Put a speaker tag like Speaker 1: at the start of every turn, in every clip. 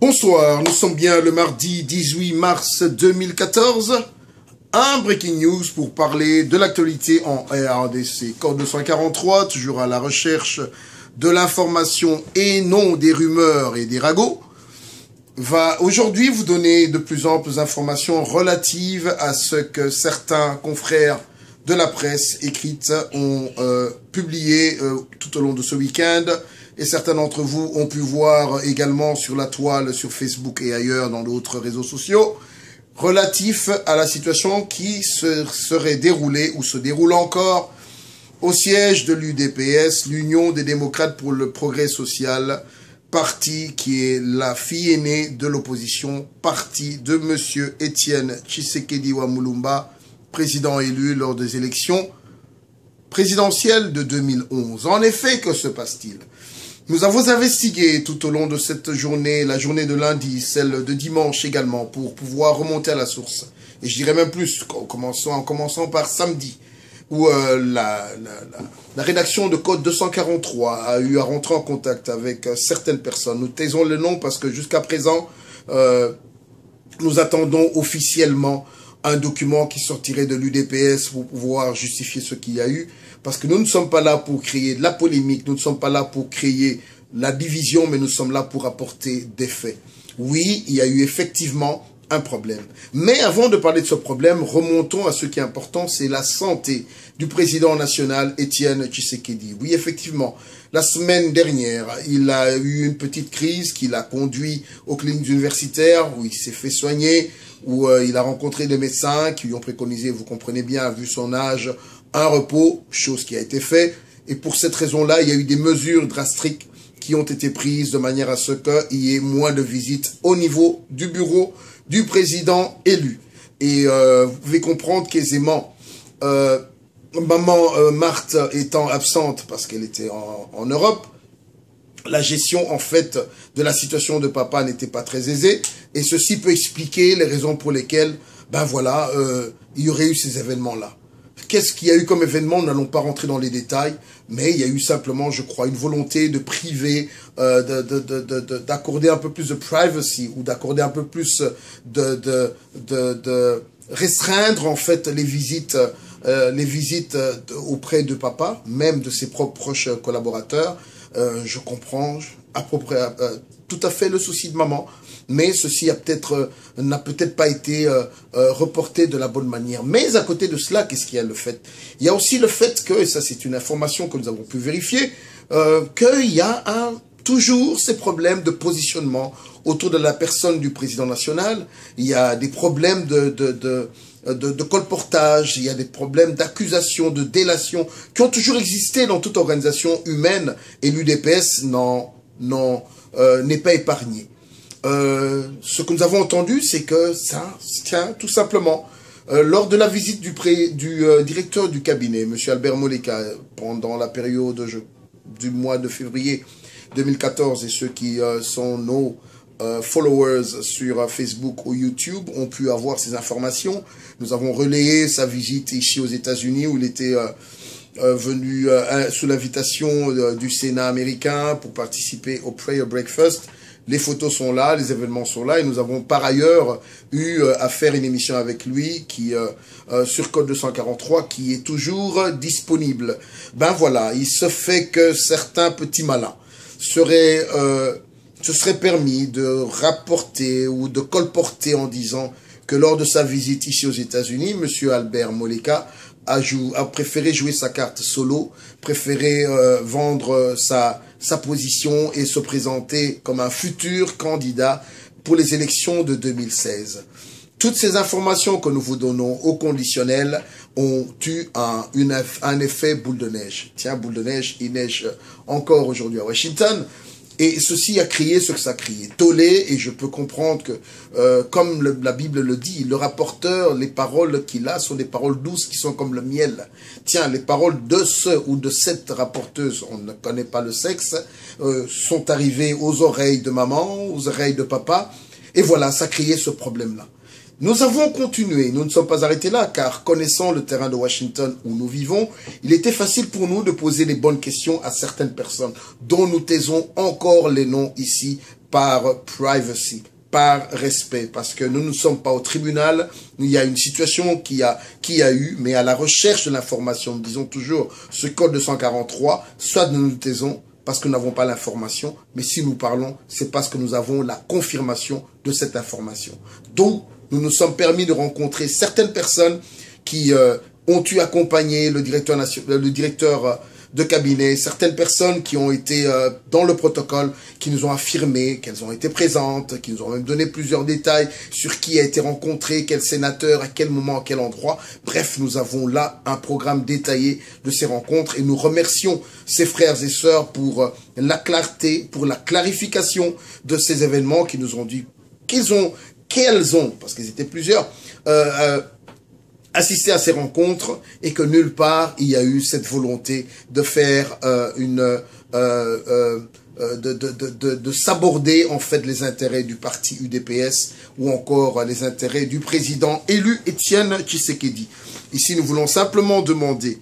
Speaker 1: Bonsoir, nous sommes bien le mardi 18 mars 2014. Un breaking news pour parler de l'actualité en RDC. Code 243, toujours à la recherche de l'information et non des rumeurs et des ragots, va aujourd'hui vous donner de plus amples informations relatives à ce que certains confrères de la presse écrite ont publié tout au long de ce week-end. Et certains d'entre vous ont pu voir également sur la toile, sur Facebook et ailleurs dans d'autres réseaux sociaux, relatif à la situation qui se serait déroulée ou se déroule encore au siège de l'UDPS, l'Union des démocrates pour le progrès social, parti qui est la fille aînée de l'opposition, parti de M. Étienne Tshisekedi Wamulumba, président élu lors des élections présidentielles de 2011. En effet, que se passe-t-il ? Nous avons investigué tout au long de cette journée, la journée de lundi, celle de dimanche également, pour pouvoir remonter à la source. Et je dirais même plus, en commençant par samedi, où la rédaction de Code 243 a eu à rentrer en contact avec certaines personnes. Nous taisons le nom parce que jusqu'à présent, nous attendons officiellement un document qui sortirait de l'UDPS pour pouvoir justifier ce qu'il y a eu. Parce que nous ne sommes pas là pour créer de la polémique, nous ne sommes pas là pour créer la division, mais nous sommes là pour apporter des faits. Oui, il y a eu effectivement un problème. Mais avant de parler de ce problème, remontons à ce qui est important, c'est la santé du président national Étienne Tshisekedi. Oui, effectivement, la semaine dernière, il a eu une petite crise qui l'a conduit aux cliniques universitaires, où il s'est fait soigner, où il a rencontré des médecins qui lui ont préconisé, vous comprenez bien, vu son âge, un repos, chose qui a été faite. Et pour cette raison-là, il y a eu des mesures drastiques qui ont été prises de manière à ce qu'il y ait moins de visites au niveau du bureau du président élu. Et vous pouvez comprendre qu'aisément, maman Marthe étant absente parce qu'elle était en Europe, la gestion, en fait, de la situation de papa n'était pas très aisée. Et ceci peut expliquer les raisons pour lesquelles, ben voilà, il y aurait eu ces événements-là. Qu'est-ce qu'il y a eu comme événement? Nous n'allons pas rentrer dans les détails, mais il y a eu simplement, je crois, une volonté de priver, d'accorder un peu plus de privacy ou d'accorder un peu plus de restreindre en fait les visites auprès de papa, même de ses propres proches collaborateurs. Je comprends tout à fait le souci de maman. Mais ceci n'a peut-être pas été reporté de la bonne manière. Mais à côté de cela, qu'est-ce qu'il y a le fait? Il y a aussi le fait que, et ça c'est une information que nous avons pu vérifier, qu'il y a toujours ces problèmes de positionnement autour de la personne du président national. Il y a des problèmes de colportage, il y a des problèmes d'accusation, de délation, qui ont toujours existé dans toute organisation humaine, et l'UDPS n'est pas épargné. Ce que nous avons entendu, c'est que ça tient tout simplement lors de la visite du directeur du cabinet, M. Albert Moleka, pendant la période du mois de février 2014, et ceux qui sont nos followers sur Facebook ou YouTube ont pu avoir ces informations. Nous avons relayé sa visite ici aux États-Unis où il était venu sous l'invitation du Sénat américain pour participer au Prayer Breakfast. Les photos sont là, les événements sont là, et nous avons par ailleurs eu à faire une émission avec lui sur Code 243 qui est toujours disponible. Ben voilà, il se fait que certains petits malins se seraient permis de rapporter ou de colporter en disant que lors de sa visite ici aux États-Unis, M. Albert Moleka a préféré jouer sa carte solo, préféré vendre sa position et se présenter comme un futur candidat pour les élections de 2016. Toutes ces informations que nous vous donnons au conditionnel ont eu un effet boule de neige. Tiens, boule de neige, il neige encore aujourd'hui à Washington. Et ceci a crié ce que ça a crié. Tollé, et je peux comprendre que, comme la Bible le dit, le rapporteur, les paroles qu'il a sont des paroles douces qui sont comme le miel. Tiens, les paroles de ce ou de cette rapporteuse, on ne connaît pas le sexe, sont arrivées aux oreilles de maman, aux oreilles de papa, et voilà, ça a créé ce problème-là. Nous avons continué, nous ne sommes pas arrêtés là, car connaissant le terrain de Washington où nous vivons, il était facile pour nous de poser les bonnes questions à certaines personnes, dont nous taisons encore les noms ici par privacy, par respect, parce que nous ne sommes pas au tribunal, il y a une situation qui a eu, mais à la recherche de l'information, nous disons toujours, ce code de 143, soit nous nous taisons, parce que nous n'avons pas l'information, mais si nous parlons, c'est parce que nous avons la confirmation de cette information. Donc, nous nous sommes permis de rencontrer certaines personnes qui ont eu accompagné le directeur de cabinet, certaines personnes qui ont été dans le protocole, qui nous ont affirmé qu'elles ont été présentes, qui nous ont même donné plusieurs détails sur qui a été rencontré, quel sénateur, à quel moment, à quel endroit. Bref, nous avons là un programme détaillé de ces rencontres et nous remercions ces frères et sœurs pour la clarté, pour la clarification de ces événements qui nous ont dit qu'elles ont, parce qu'ils étaient plusieurs, assisté à ces rencontres et que nulle part il y a eu cette volonté de faire de s'aborder en fait les intérêts du parti UDPS ou encore les intérêts du président élu Étienne Tshisekedi. Ici, nous voulons simplement demander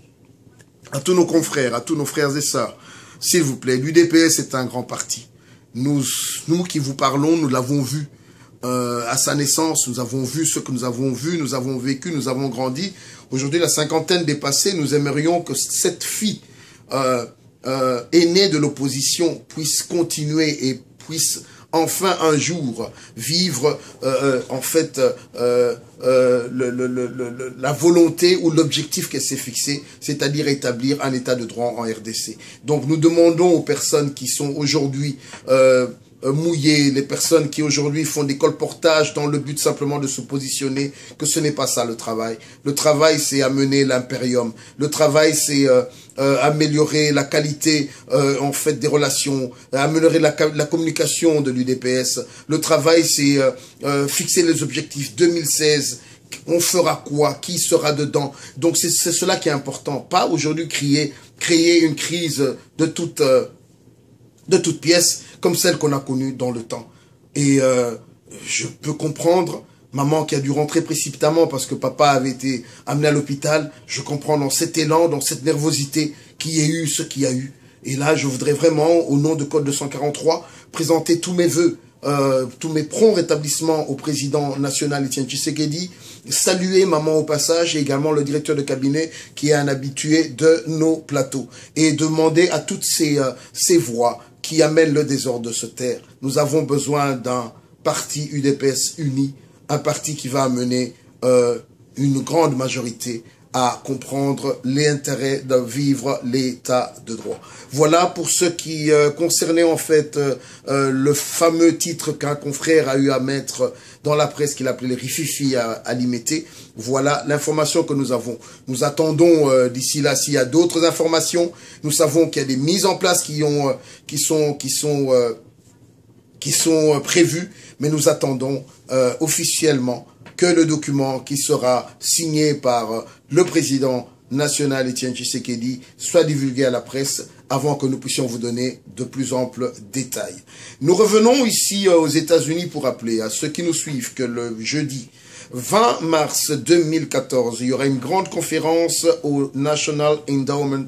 Speaker 1: à tous nos confrères, à tous nos frères et sœurs, s'il vous plaît, l'UDPS est un grand parti. Nous qui vous parlons, nous l'avons vu. À sa naissance, nous avons vu ce que nous avons vu, nous avons vécu, nous avons grandi. Aujourd'hui, la cinquantaine dépassée, nous aimerions que cette fille aînée de l'opposition puisse continuer et puisse enfin un jour vivre en fait la volonté ou l'objectif qu'elle s'est fixé, c'est-à-dire établir un état de droit en RDC. Donc nous demandons aux personnes qui sont aujourd'hui mouillées, les personnes qui aujourd'hui font des colportages dans le but simplement de se positionner, que ce n'est pas ça le travail. Le travail, c'est amener l'impérium. Le travail, c'est améliorer la qualité en fait des relations, améliorer la communication de l'UDPS. Le travail, c'est fixer les objectifs 2016. On fera quoi? Qui sera dedans? Donc c'est cela qui est important. Pas aujourd'hui créer une crise de toute pièce comme celle qu'on a connue dans le temps. Et je peux comprendre maman qui a dû rentrer précipitamment parce que papa avait été amené à l'hôpital. Je comprends dans cet élan, dans cette nervosité qu'il y ait eu ce qu'il y a eu. Et là, je voudrais vraiment, au nom de Code 243, présenter tous mes vœux, tous mes prompts rétablissements au président national Étienne Tshisekedi, saluer maman au passage et également le directeur de cabinet qui est un habitué de nos plateaux et demander à toutes ces voix qui amènent le désordre de se taire. Nous avons besoin d'un parti UDPS uni, un parti qui va amener une grande majorité à comprendre l'intérêt de vivre l'état de droit. Voilà pour ce qui concernait en fait le fameux titre qu'un confrère a eu à mettre dans la presse qu'il appelait les rififi à l'imiter. Voilà l'information que nous avons. Nous attendons d'ici là s'il y a d'autres informations. Nous savons qu'il y a des mises en place qui sont prévues, mais nous attendons officiellement que le document qui sera signé par le président national Étienne Tshisekedi soit divulgué à la presse avant que nous puissions vous donner de plus amples détails. Nous revenons ici aux États-Unis pour rappeler à ceux qui nous suivent que le jeudi 20 mars 2014, il y aura une grande conférence au National Endowment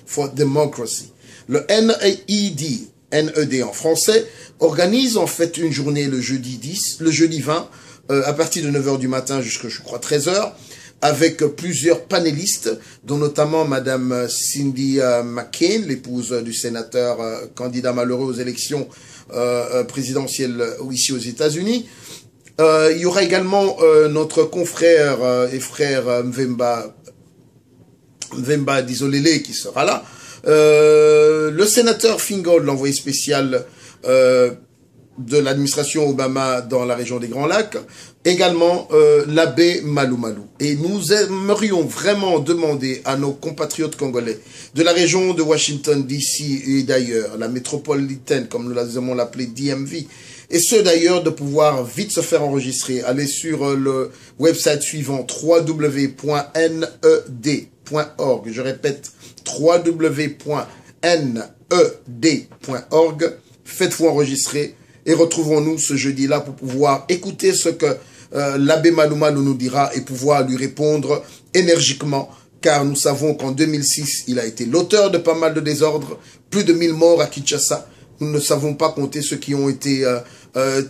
Speaker 1: for Democracy. Le NED en français, organise en fait une journée le jeudi 20, à partir de 9h du matin jusqu'à, je crois, 13h, avec plusieurs panélistes, dont notamment Madame Cindy McCain, l'épouse du sénateur candidat malheureux aux élections présidentielles ici aux États-Unis. Il y aura également notre confrère et frère Mvemba Dizolele qui sera là. Le sénateur Fingold, l'envoyé spécial de l'administration Obama dans la région des Grands Lacs, également l'abbé Malou Malou. Et nous aimerions vraiment demander à nos compatriotes congolais de la région de Washington DC et d'ailleurs, la métropolitaine, comme nous avons l'appelé DMV, et ceux d'ailleurs de pouvoir vite se faire enregistrer. Allez sur le website suivant www.ned.org. Je répète, www.ned.org. Faites-vous enregistrer et retrouvons-nous ce jeudi-là pour pouvoir écouter ce que l'abbé Malouma nous dira et pouvoir lui répondre énergiquement, car nous savons qu'en 2006, il a été l'auteur de pas mal de désordres, plus de 1000 morts à Kinshasa. Nous ne savons pas compter ceux qui ont été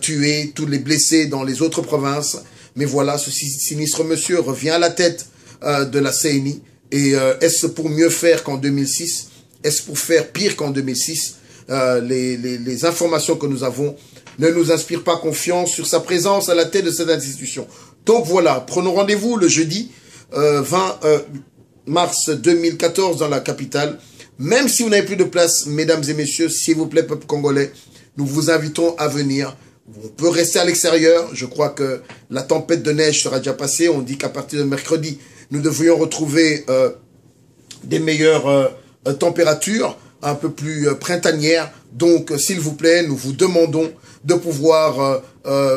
Speaker 1: tués, tous les blessés dans les autres provinces. Mais voilà, ce sinistre monsieur revient à la tête de la CNI. Et est-ce pour mieux faire qu'en 2006? Est-ce pour faire pire qu'en 2006? Les informations que nous avons ne nous inspirent pas confiance sur sa présence à la tête de cette institution. Donc voilà, prenons rendez-vous le jeudi 20 mars 2014 dans la capitale. Même si vous n'avez plus de place, mesdames et messieurs, s'il vous plaît, peuple congolais, nous vous invitons à venir. On peut rester à l'extérieur. Je crois que la tempête de neige sera déjà passée. On dit qu'à partir de mercredi, nous devrions retrouver des meilleures températures, un peu plus printanières. Donc, s'il vous plaît, nous vous demandons de pouvoir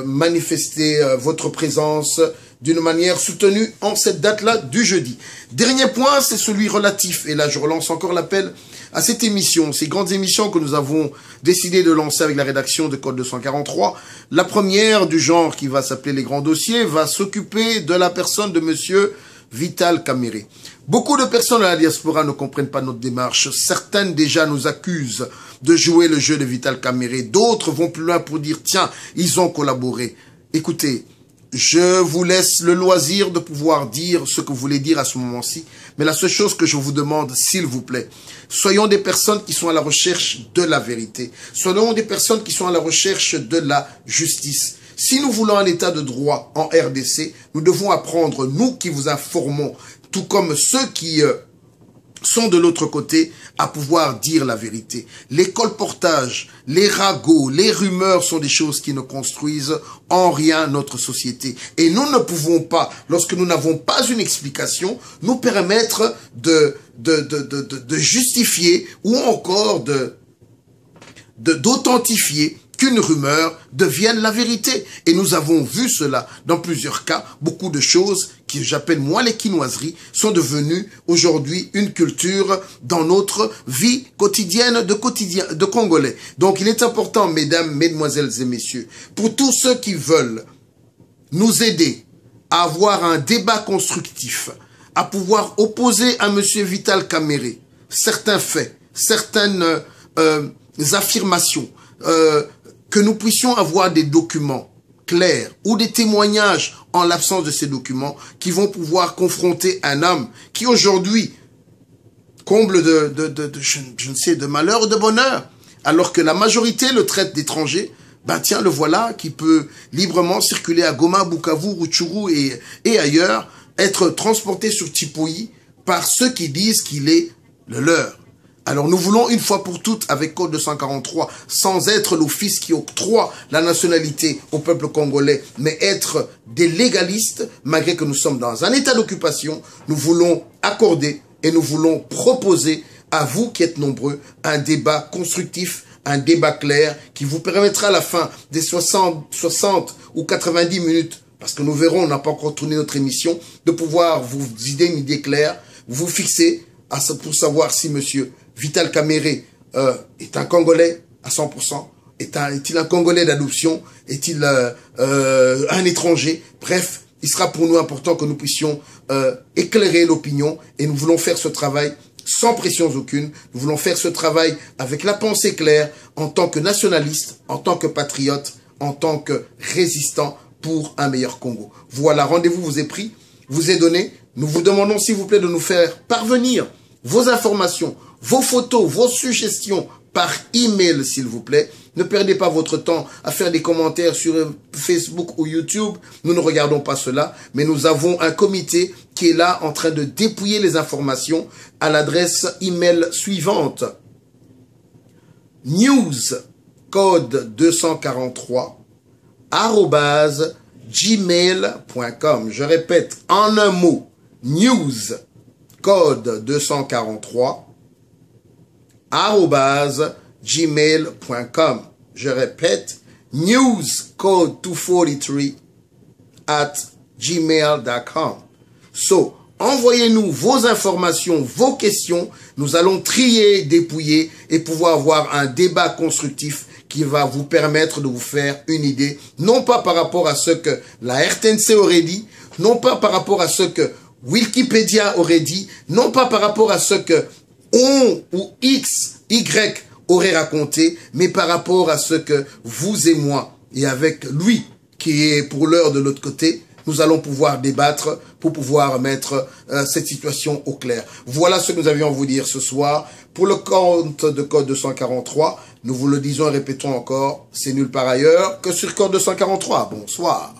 Speaker 1: manifester votre présence d'une manière soutenue en cette date-là du jeudi. Dernier point, c'est celui relatif, et là je relance encore l'appel à cette émission, ces grandes émissions que nous avons décidé de lancer avec la rédaction de Code 243. La première du genre qui va s'appeler Les Grands Dossiers va s'occuper de la personne de monsieur Vital Kamerhe. Beaucoup de personnes à la diaspora ne comprennent pas notre démarche. Certaines déjà nous accusent de jouer le jeu de Vital Kamerhe. D'autres vont plus loin pour dire, tiens, ils ont collaboré. Écoutez, je vous laisse le loisir de pouvoir dire ce que vous voulez dire à ce moment-ci. Mais la seule chose que je vous demande, s'il vous plaît, soyons des personnes qui sont à la recherche de la vérité. Soyons des personnes qui sont à la recherche de la justice. Si nous voulons un état de droit en RDC, nous devons apprendre, nous qui vous informons, tout comme ceux qui sont de l'autre côté, à pouvoir dire la vérité. Les colportages, les ragots, les rumeurs sont des choses qui ne construisent en rien notre société. Et nous ne pouvons pas, lorsque nous n'avons pas une explication, nous permettre de justifier ou encore d'authentifier qu'une rumeur devienne la vérité. Et nous avons vu cela dans plusieurs cas. Beaucoup de choses que j'appelle moi les quinoiseries sont devenues aujourd'hui une culture dans notre vie quotidienne de Congolais. Donc il est important, mesdames, mesdemoiselles et messieurs, pour tous ceux qui veulent nous aider à avoir un débat constructif, à pouvoir opposer à monsieur Vital Kamerhe certains faits, certaines affirmations, que nous puissions avoir des documents clairs ou des témoignages en l'absence de ces documents qui vont pouvoir confronter un homme qui aujourd'hui comble je ne sais, de malheur ou de bonheur, alors que la majorité le traite d'étranger. Ben tiens, le voilà qui peut librement circuler à Goma, Bukavu, Rutshuru et ailleurs, être transporté sur Tipoyi par ceux qui disent qu'il est le leur. Alors nous voulons une fois pour toutes, avec Code 243, sans être l'office qui octroie la nationalité au peuple congolais, mais être des légalistes, malgré que nous sommes dans un état d'occupation, nous voulons accorder et nous voulons proposer à vous qui êtes nombreux un débat constructif, un débat clair qui vous permettra à la fin des 60 ou 90 minutes, parce que nous verrons, on n'a pas encore tourné notre émission, de pouvoir vous idée une idée claire, vous fixer pour savoir si monsieur Vital Kamerhe est un Congolais à 100%, est-il un Congolais d'adoption, est-il un étranger. Bref, il sera pour nous important que nous puissions éclairer l'opinion et nous voulons faire ce travail sans pression aucune. Nous voulons faire ce travail avec la pensée claire en tant que nationaliste, en tant que patriote, en tant que résistant pour un meilleur Congo. Voilà, rendez-vous vous est pris, vous est donné. Nous vous demandons s'il vous plaît de nous faire parvenir vos informations, vos photos, vos suggestions par email, s'il vous plaît. Ne perdez pas votre temps à faire des commentaires sur Facebook ou YouTube. Nous ne regardons pas cela, mais nous avons un comité qui est là en train de dépouiller les informations à l'adresse email suivante. newscode243@gmail.com. Je répète en un mot, newscode243@gmail.com. Je répète, newscode243@gmail.com. So, envoyez-nous vos informations, vos questions. Nous allons trier, dépouiller et pouvoir avoir un débat constructif qui va vous permettre de vous faire une idée, non pas par rapport à ce que la RTNC aurait dit, non pas par rapport à ce que Wikipédia aurait dit, non pas par rapport à ce que on ou X, Y aurait raconté, mais par rapport à ce que vous et moi, et avec lui, qui est pour l'heure de l'autre côté, nous allons pouvoir débattre pour pouvoir mettre cette situation au clair. Voilà ce que nous avions à vous dire ce soir. Pour le compte de Code 243, nous vous le disons et répétons encore, c'est nulle part ailleurs que sur Code 243. Bonsoir.